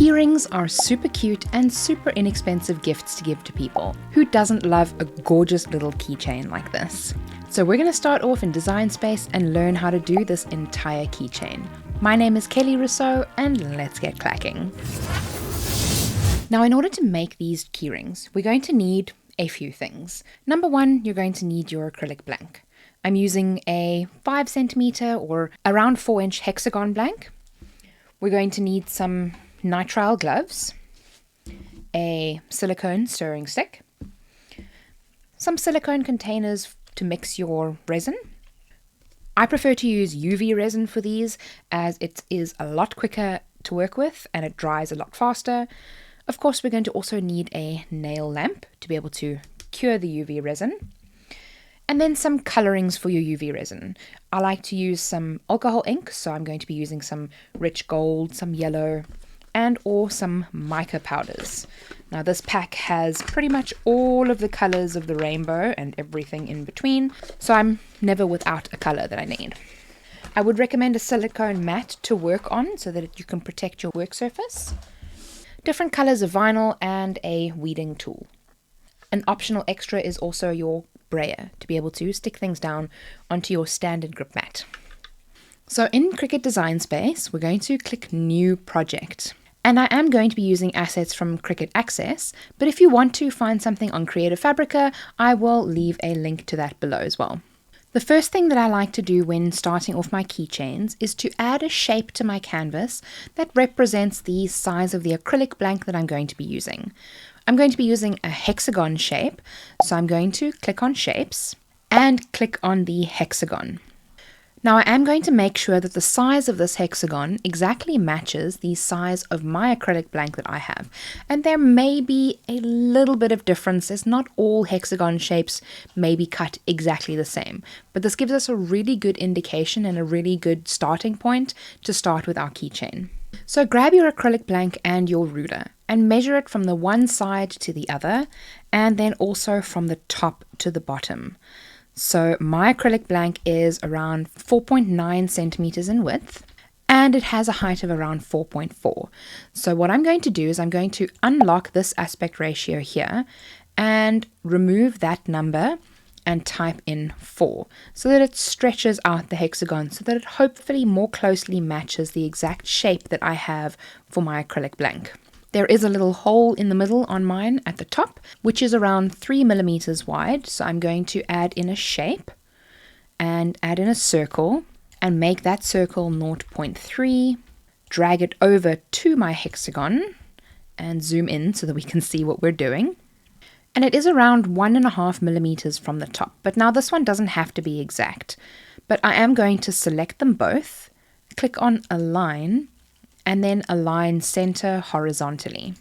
Keyrings are super cute and super inexpensive gifts to give to people. Who doesn't love a gorgeous little keychain like this? So we're going to start off in Design Space and learn how to do this entire keychain. My name is Kelly Rossouw and let's get clacking. Now in order to make these keyrings, we're going to need a few things. Number one, you're going to need your acrylic blank. I'm using a 5 centimeter or around 4-inch hexagon blank. We're going to need some nitrile gloves, a silicone stirring stick, some silicone containers to mix your resin. I prefer to use UV resin for these as it is a lot quicker to work with and it dries a lot faster. Of course, we're going to also need a nail lamp to be able to cure the UV resin. And then some colorings for your UV resin. I like to use some alcohol ink, so I'm going to be using some rich gold, some yellow, and or some mica powders. Now this pack has pretty much all of the colors of the rainbow and everything in between, so I'm never without a color that I need. I would recommend a silicone mat to work on so that you can protect your work surface. Different colors of vinyl and a weeding tool. An optional extra is also your brayer to be able to stick things down onto your standard grip mat. So in Cricut Design Space, we're going to click New Project. And I am going to be using assets from Cricut Access, but if you want to find something on Creative Fabrica, I will leave a link to that below as well. The first thing that I like to do when starting off my keychains is to add a shape to my canvas that represents the size of the acrylic blank that I'm going to be using. I'm going to be using a hexagon shape, so I'm going to click on Shapes and click on the hexagon. Now I am going to make sure that the size of this hexagon exactly matches the size of my acrylic blank that I have. And there may be a little bit of differences. Not all hexagon shapes may be cut exactly the same, but this gives us a really good indication and a really good starting point to start with our keychain. So grab your acrylic blank and your ruler and measure it from the one side to the other and then also from the top to the bottom. So my acrylic blank is around 4.9 centimeters in width and it has a height of around 4.4. So what I'm going to do is I'm going to unlock this aspect ratio here and remove that number and type in 4 so that it stretches out the hexagon so that it hopefully more closely matches the exact shape that I have for my acrylic blank. There is a little hole in the middle on mine at the top, which is around 3 millimeters wide. So I'm going to add in a shape and add in a circle and make that circle 0.3, drag it over to my hexagon and zoom in so that we can see what we're doing. And it is around 1.5 millimeters from the top, but now this one doesn't have to be exact. But I am going to select them both, click on Align, and then align center horizontally.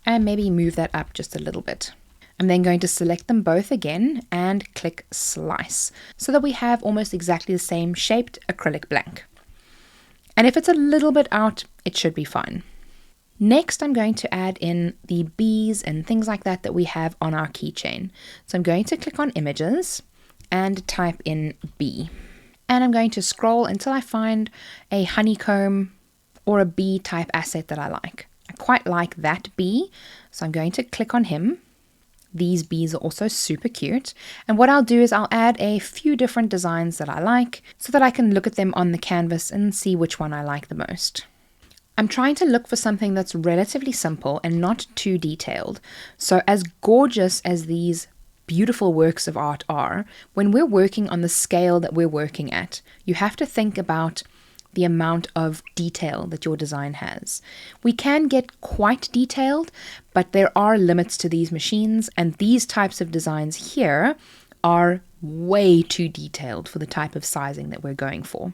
And maybe move that up just a little bit. I'm then going to select them both again and click Slice, so that we have almost exactly the same shaped acrylic blank. And if it's a little bit out, it should be fine. Next, I'm going to add in the bees and things like that we have on our keychain. So I'm going to click on Images and type in bee. And I'm going to scroll until I find a honeycomb or a bee type asset that I like. I quite like that bee, so I'm going to click on him. These bees are also super cute. And what I'll do is I'll add a few different designs that I like so that I can look at them on the canvas and see which one I like the most. I'm trying to look for something that's relatively simple and not too detailed. So as gorgeous as these beautiful works of art are, when we're working on the scale that we're working at, you have to think about the amount of detail that your design has. We can get quite detailed, but there are limits to these machines, and these types of designs here are way too detailed for the type of sizing that we're going for.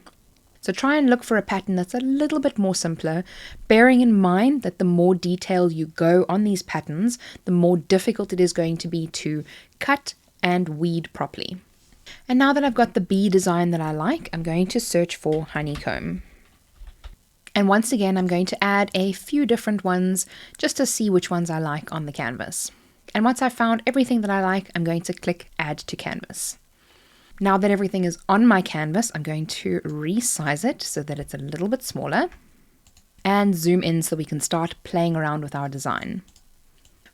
So try and look for a pattern that's a little bit more simpler, bearing in mind that the more detailed you go on these patterns, the more difficult it is going to be to cut and weed properly. And now that I've got the bee design that I like, I'm going to search for honeycomb. And once again, I'm going to add a few different ones just to see which ones I like on the canvas. And once I've found everything that I like, I'm going to click Add to Canvas. Now that everything is on my canvas, I'm going to resize it so that it's a little bit smaller. and zoom in so we can start playing around with our design.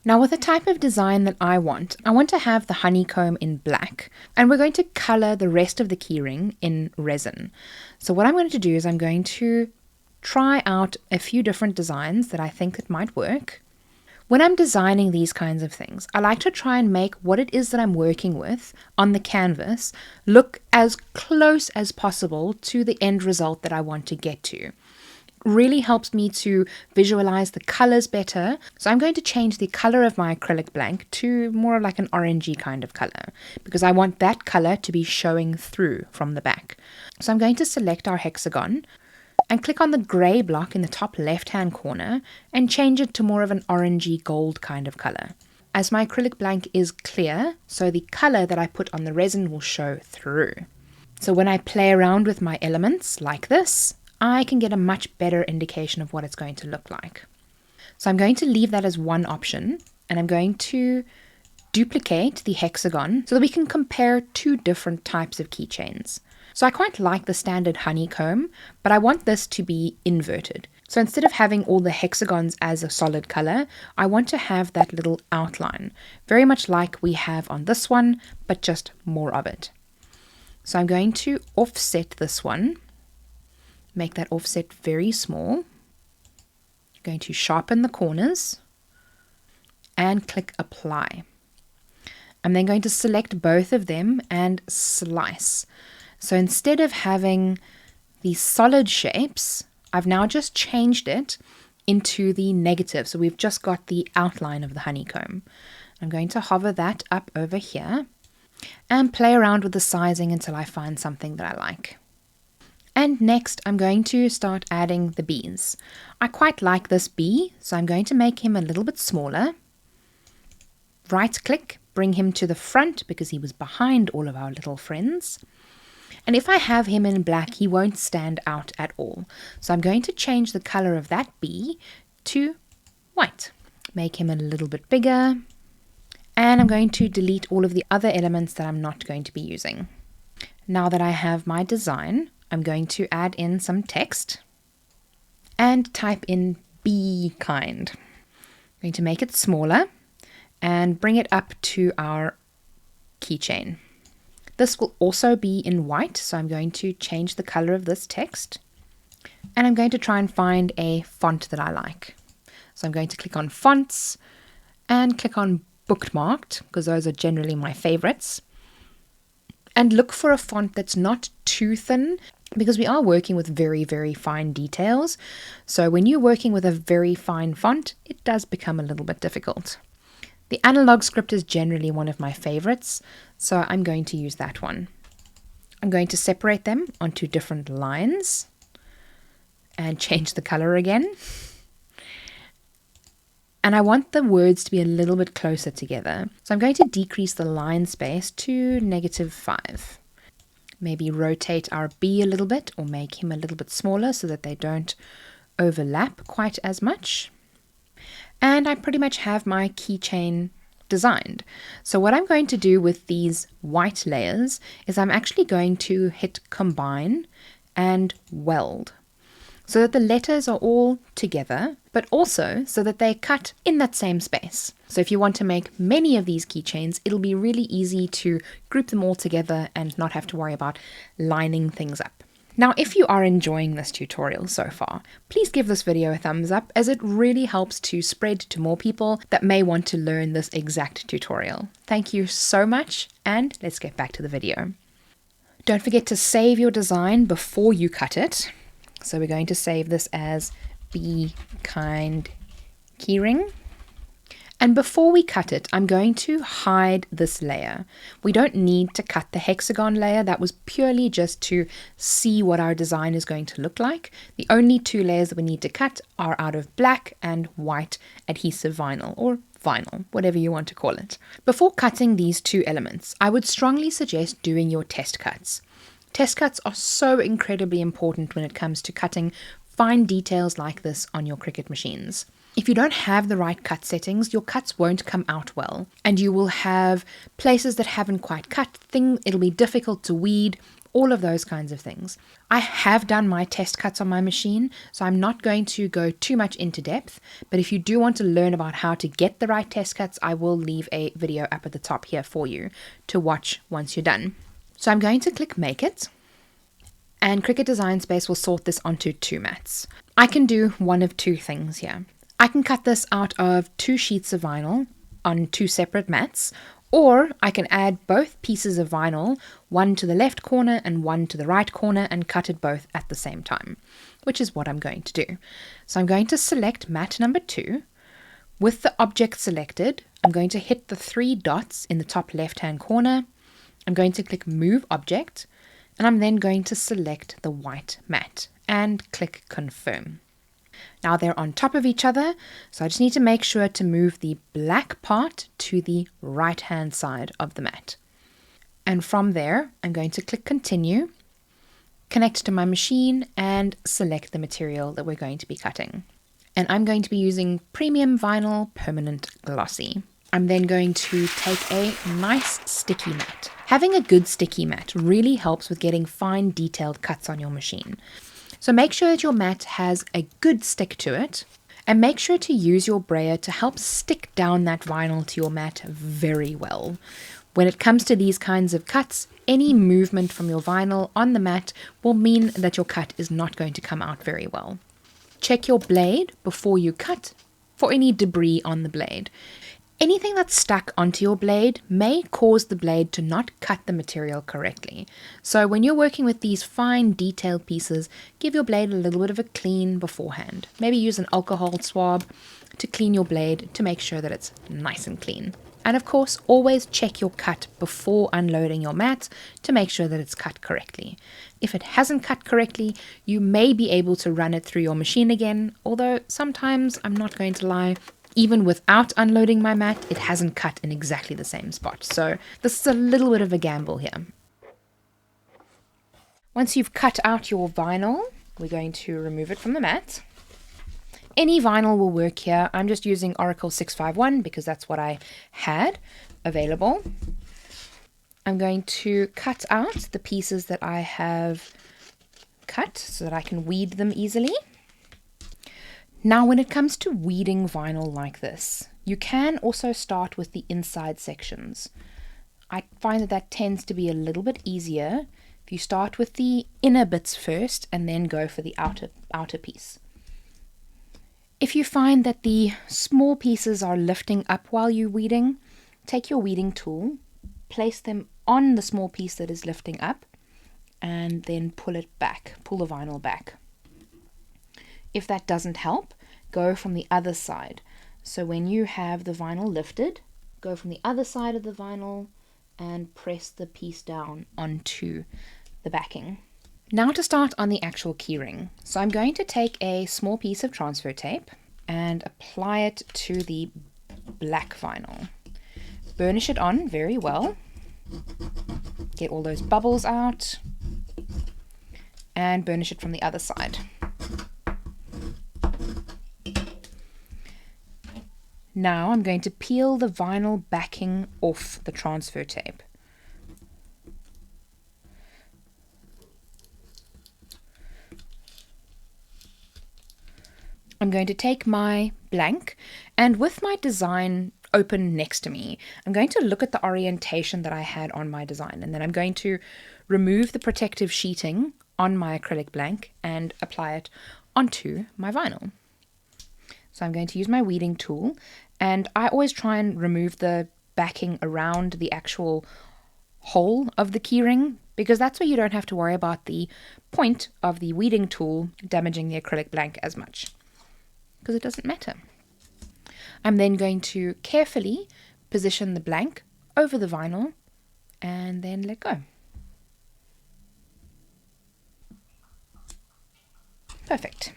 Now with the type of design that I want to have the honeycomb in black, and we're going to color the rest of the keyring in resin. So what I'm going to do is I'm going to try out a few different designs that I think that might work. When I'm designing these kinds of things, I like to try and make what it is that I'm working with on the canvas look as close as possible to the end result that I want to get to. Really helps me to visualize the colors better. So I'm going to change the color of my acrylic blank to more like an orangey kind of color, because I want that color to be showing through from the back. So I'm going to select our hexagon and click on the gray block in the top left hand corner and change it to more of an orangey gold kind of color. As my acrylic blank is clear, so the color that I put on the resin will show through. So when I play around with my elements like this, I can get a much better indication of what it's going to look like. So I'm going to leave that as one option, and I'm going to duplicate the hexagon so that we can compare two different types of keychains. So I quite like the standard honeycomb, but I want this to be inverted. So instead of having all the hexagons as a solid color, I want to have that little outline, very much like we have on this one, but just more of it. So I'm going to offset this one. Make that offset very small. I'm going to sharpen the corners and click apply. I'm then going to select both of them and slice. So instead of having the solid shapes, I've now just changed it into the negative. So we've just got the outline of the honeycomb. I'm going to hover that up over here and play around with the sizing until I find something that I like. And next, I'm going to start adding the bees. I quite like this bee, so I'm going to make him a little bit smaller. Right click, bring him to the front because he was behind all of our little friends. And if I have him in black, he won't stand out at all. So I'm going to change the color of that bee to white. Make him a little bit bigger. And I'm going to delete all of the other elements that I'm not going to be using. Now that I have my design, I'm going to add in some text and type in bee kind. I'm going to make it smaller and bring it up to our keychain. This will also be in white, so I'm going to change the color of this text. And I'm going to try and find a font that I like. So I'm going to click on fonts and click on bookmarked, because those are generally my favorites. And look for a font that's not too thin, because we are working with very, very fine details. So when you're working with a very fine font, it does become a little bit difficult. The analog script is generally one of my favorites, so I'm going to use that one. I'm going to separate them onto different lines and change the color again. And I want the words to be a little bit closer together. So I'm going to decrease the line space to -5. Maybe rotate our B a little bit or make him a little bit smaller so that they don't overlap quite as much. And I pretty much have my keychain designed. So what I'm going to do with these white layers is I'm actually going to hit combine and weld, so that the letters are all together, but also so that they cut in that same space. So if you want to make many of these keychains, it'll be really easy to group them all together and not have to worry about lining things up. Now, if you are enjoying this tutorial so far, please give this video a thumbs up, as it really helps to spread to more people that may want to learn this exact tutorial. Thank you so much, and let's get back to the video. Don't forget to save your design before you cut it. So we're going to save this as Be Kind Keyring. And before we cut it, I'm going to hide this layer. We don't need to cut the hexagon layer. That was purely just to see what our design is going to look like. The only two layers that we need to cut are out of black and white adhesive vinyl, or vinyl, whatever you want to call it. Before cutting these two elements, I would strongly suggest doing your test cuts. Test cuts are so incredibly important when it comes to cutting fine details like this on your Cricut machines. If you don't have the right cut settings, your cuts won't come out well, and you will have places that haven't quite cut, it'll be difficult to weed, all of those kinds of things. I have done my test cuts on my machine, so I'm not going to go too much into depth, but if you do want to learn about how to get the right test cuts, I will leave a video up at the top here for you to watch once you're done. So I'm going to click Make It, and Cricut Design Space will sort this onto 2 mats. I can do one of 2 things here. I can cut this out of 2 sheets of vinyl on 2 separate mats, or I can add both pieces of vinyl, one to the left corner and one to the right corner, and cut it both at the same time, which is what I'm going to do. So I'm going to select mat number 2. With the object selected, I'm going to hit the 3 dots in the top left-hand corner. I'm going to click Move Object, and I'm then going to select the white mat and click Confirm. Now they're on top of each other, so I just need to make sure to move the black part to the right-hand side of the mat. And from there, I'm going to click Continue, connect to my machine, and select the material that we're going to be cutting. And I'm going to be using Premium Vinyl Permanent Glossy. I'm then going to take a nice sticky mat. Having a good sticky mat really helps with getting fine detailed cuts on your machine. So make sure that your mat has a good stick to it, and make sure to use your brayer to help stick down that vinyl to your mat very well. When it comes to these kinds of cuts, any movement from your vinyl on the mat will mean that your cut is not going to come out very well. Check your blade before you cut for any debris on the blade. Anything that's stuck onto your blade may cause the blade to not cut the material correctly. So when you're working with these fine detailed pieces, give your blade a little bit of a clean beforehand. Maybe use an alcohol swab to clean your blade to make sure that it's nice and clean. And of course, always check your cut before unloading your mat to make sure that it's cut correctly. If it hasn't cut correctly, you may be able to run it through your machine again, although sometimes, I'm not going to lie, even without unloading my mat, it hasn't cut in exactly the same spot. So this is a little bit of a gamble here. Once you've cut out your vinyl, we're going to remove it from the mat. Any vinyl will work here. I'm just using Oracle 651 because that's what I had available. I'm going to cut out the pieces that I have cut so that I can weed them easily. Now, when it comes to weeding vinyl like this, you can also start with the inside sections. I find that tends to be a little bit easier if you start with the inner bits first and then go for the outer piece. If you find that the small pieces are lifting up while you're weeding, take your weeding tool, place them on the small piece that is lifting up, and then pull it back, pull the vinyl back. If that doesn't help, go from the other side. So when you have the vinyl lifted, go from the other side of the vinyl and press the piece down onto the backing. Now to start on the actual keyring. So I'm going to take a small piece of transfer tape and apply it to the black vinyl. Burnish it on very well. Get all those bubbles out and burnish it from the other side. Now I'm going to peel the vinyl backing off the transfer tape. I'm going to take my blank, and with my design open next to me, I'm going to look at the orientation that I had on my design, and then I'm going to remove the protective sheeting on my acrylic blank and apply it onto my vinyl. So I'm going to use my weeding tool, and I always try and remove the backing around the actual hole of the keyring, because that's where you don't have to worry about the point of the weeding tool damaging the acrylic blank as much, because it doesn't matter. I'm then going to carefully position the blank over the vinyl and then let go. Perfect.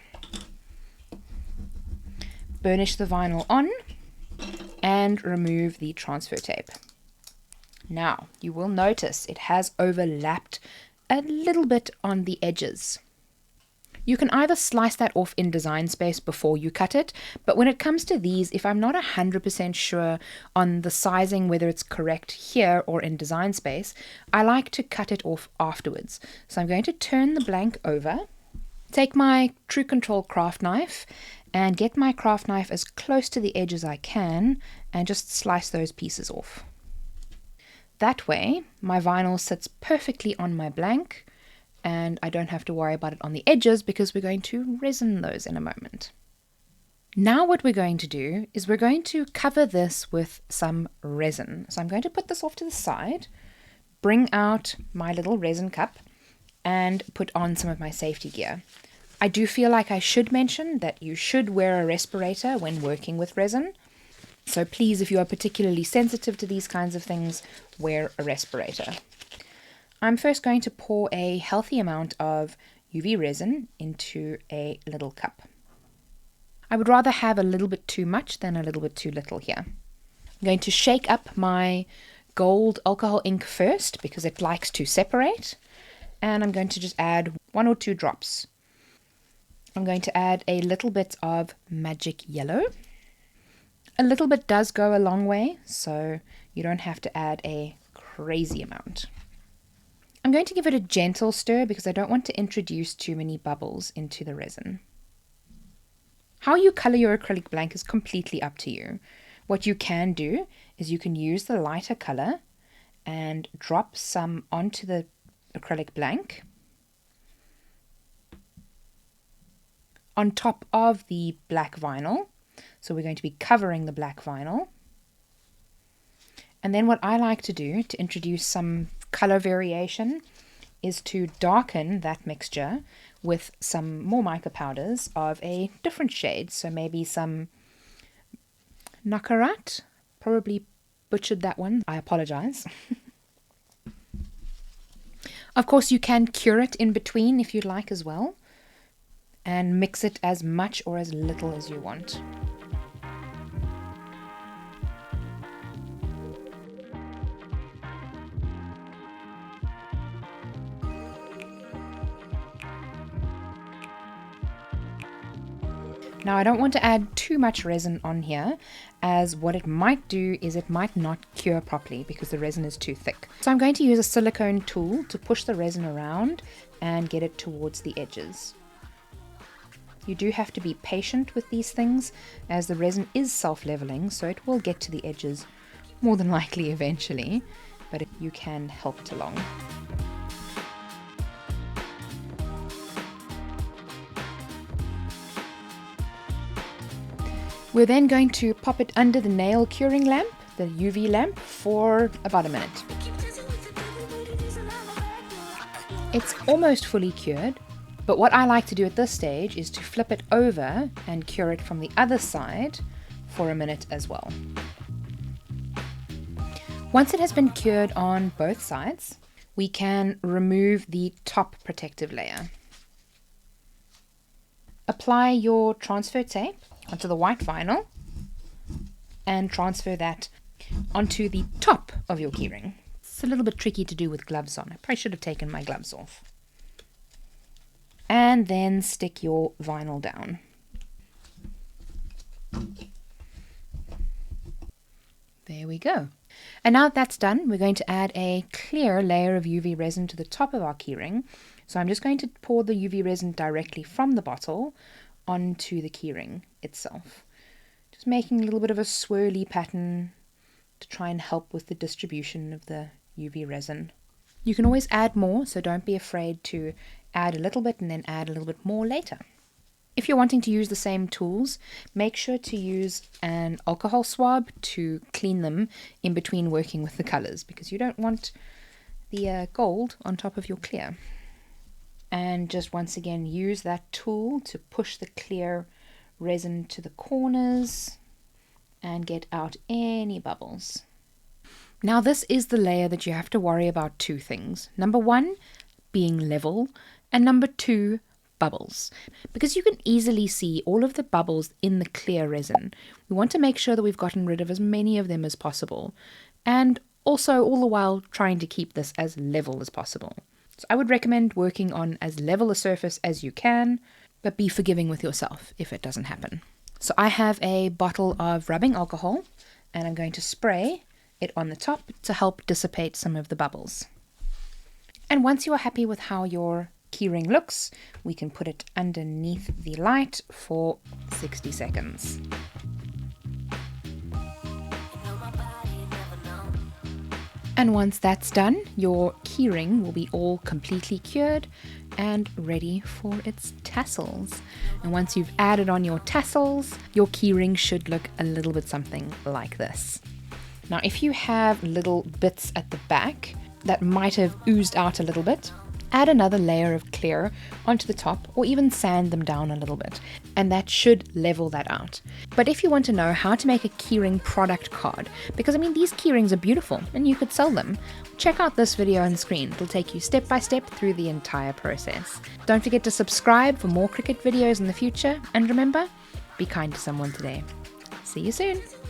Burnish the vinyl on and remove the transfer tape. Now, you will notice it has overlapped a little bit on the edges. You can either slice that off in Design Space before you cut it, but when it comes to these, if I'm not 100% sure on the sizing, whether it's correct here or in Design Space, I like to cut it off afterwards. So I'm going to turn the blank over, take my True Control craft knife, and get my craft knife as close to the edge as I can, and just slice those pieces off. That way, my vinyl sits perfectly on my blank, and I don't have to worry about it on the edges because we're going to resin those in a moment. Now what we're going to do is we're going to cover this with some resin. So I'm going to put this off to the side, bring out my little resin cup, and put on some of my safety gear. I do feel like I should mention that you should wear a respirator when working with resin. So please, if you are particularly sensitive to these kinds of things, wear a respirator. I'm first going to pour a healthy amount of UV resin into a little cup. I would rather have a little bit too much than a little bit too little here. I'm going to shake up my gold alcohol ink first because it likes to separate, and I'm going to just add 1 or 2 drops. I'm going to add a little bit of magic yellow. A little bit does go a long way, so you don't have to add a crazy amount. I'm going to give it a gentle stir because I don't want to introduce too many bubbles into the resin. How you color your acrylic blank is completely up to you. What you can do is you can use the lighter color and drop some onto the acrylic blank on top of the black vinyl. So we're going to be covering the black vinyl. And then what I like to do to introduce some color variation is to darken that mixture with some more mica powders of a different shade. So maybe some Nacarat, probably butchered that one, I apologize. Of course you can cure it in between if you'd like as well, and mix it as much or as little as you want. Now I don't want to add too much resin on here, as what it might do is it might not cure properly because the resin is too thick. So I'm going to use a silicone tool to push the resin around and get it towards the edges. You do have to be patient with these things as the resin is self-leveling, so it will get to the edges more than likely eventually, but you can help it along. We're then going to pop it under the nail curing lamp, the UV lamp, for about a minute. It's almost fully cured, but what I like to do at this stage is to flip it over and cure it from the other side for a minute as well. Once it has been cured on both sides, we can remove the top protective layer. Apply your transfer tape onto the white vinyl and transfer that onto the top of your keyring. It's a little bit tricky to do with gloves on. I probably should have taken my gloves off. And then stick your vinyl down. There we go. And now that that's done, we're going to add a clear layer of UV resin to the top of our keyring. So I'm just going to pour the UV resin directly from the bottle onto the keyring itself. Just making a little bit of a swirly pattern to try and help with the distribution of the UV resin. You can always add more, so don't be afraid to add a little bit and then add a little bit more later. If you're wanting to use the same tools, make sure to use an alcohol swab to clean them in between working with the colors, because you don't want the gold on top of your clear. And just once again use that tool to push the clear resin to the corners and get out any bubbles. Now this is the layer that you have to worry about two things. Number one, being level, and number two, bubbles. Because you can easily see all of the bubbles in the clear resin. We want to make sure that we've gotten rid of as many of them as possible, and also all the while trying to keep this as level as possible. So I would recommend working on as level a surface as you can, but be forgiving with yourself if it doesn't happen. So I have a bottle of rubbing alcohol, and I'm going to spray it on the top to help dissipate some of the bubbles. And once you are happy with how your keyring looks, we can put it underneath the light for 60 seconds. And once that's done, your keyring will be all completely cured and ready for its tassels. And once you've added on your tassels, your keyring should look a little bit something like this. Now, if you have little bits at the back that might have oozed out a little bit, add another layer of clear onto the top, or even sand them down a little bit, and that should level that out. But if you want to know how to make a keyring product card, because I mean these keyrings are beautiful and you could sell them, check out this video on the screen. It'll take you step by step through the entire process. Don't forget to subscribe for more Cricut videos in the future, and remember, be kind to someone today. See you soon!